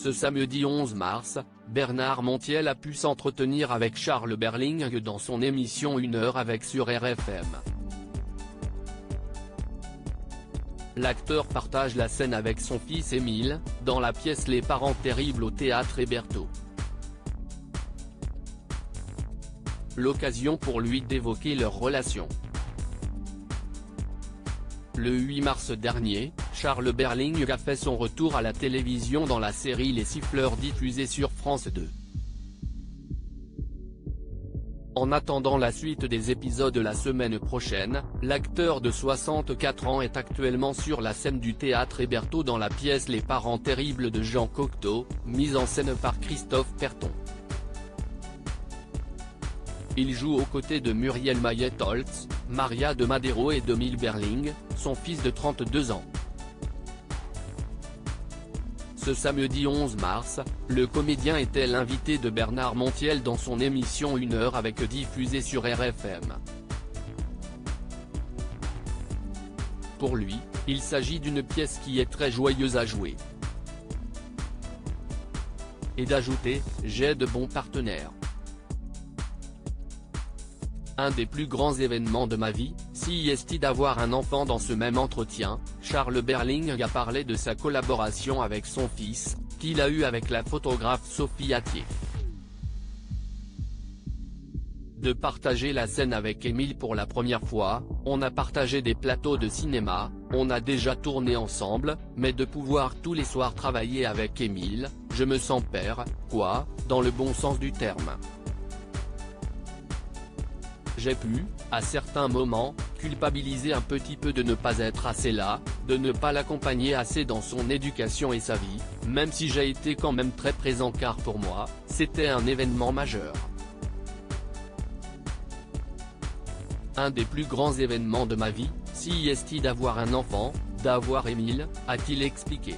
Ce samedi 11 mars, Bernard Montiel a pu s'entretenir avec Charles Berling dans son émission 1 heure avec sur RFM. L'acteur partage la scène avec son fils Émile, dans la pièce Les Parents Terribles au Théâtre Hébertot. L'occasion pour lui d'évoquer leur relation. Le 8 mars dernier, Charles Berling a fait son retour à la télévision dans la série Les Siffleurs diffusée sur France 2. En attendant la suite des épisodes la semaine prochaine, l'acteur de 64 ans est actuellement sur la scène du Théâtre Hébertot dans la pièce Les Parents Terribles de Jean Cocteau, mise en scène par Christophe Perton. Il joue aux côtés de Muriel Mayet-Holtz, Maria de Madero et d'Émile Berling, son fils de 32 ans. Ce samedi 11 mars, le comédien était l'invité de Bernard Montiel dans son émission 1 heure avec diffusée sur RFM. Pour lui, il s'agit d'une pièce qui est très joyeuse à jouer. Et d'ajouter, j'ai de bons partenaires. Un des plus grands événements de ma vie, si est d'avoir un enfant. Dans ce même entretien, Charles Berling a parlé de sa collaboration avec son fils, qu'il a eu avec la photographe Sophie Attier. De partager la scène avec Émile pour la première fois, on a partagé des plateaux de cinéma, on a déjà tourné ensemble, mais de pouvoir tous les soirs travailler avec Émile, je me sens père, quoi, dans le bon sens du terme. J'ai pu, à certains moments, culpabiliser un petit peu de ne pas être assez là, de ne pas l'accompagner assez dans son éducation et sa vie, même si j'ai été quand même très présent car pour moi, c'était un événement majeur. Un des plus grands événements de ma vie, si est d'avoir un enfant, d'avoir Émile, a-t-il expliqué.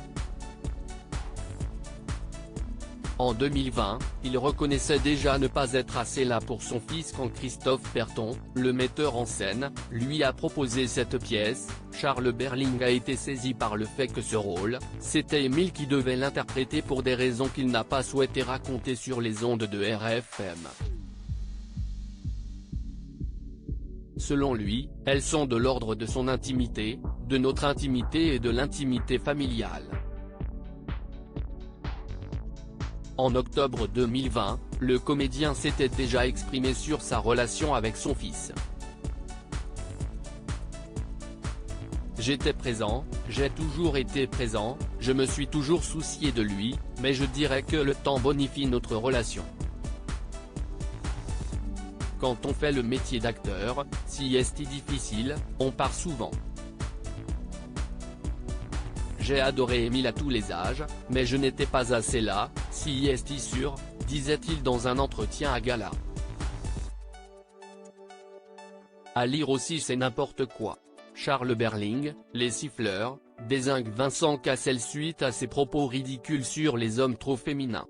En 2020, il reconnaissait déjà ne pas être assez là pour son fils quand Christophe Perton, le metteur en scène, lui a proposé cette pièce. Charles Berling a été saisi par le fait que ce rôle, c'était Émile qui devait l'interpréter pour des raisons qu'il n'a pas souhaité raconter sur les ondes de RFM. Selon lui, elles sont de l'ordre de son intimité, de notre intimité et de l'intimité familiale. En octobre 2020, le comédien s'était déjà exprimé sur sa relation avec son fils. J'étais présent, j'ai toujours été présent, je me suis toujours soucié de lui, mais je dirais que le temps bonifie notre relation. Quand on fait le métier d'acteur, si est difficile, on part souvent. J'ai adoré Émile à tous les âges, mais je n'étais pas assez là, si est sûr, disait-il dans un entretien à Gala. À lire aussi C'est n'importe quoi. Charles Berling, Les Siffleurs, dézingue Vincent Cassel suite à ses propos ridicules sur les hommes trop féminins.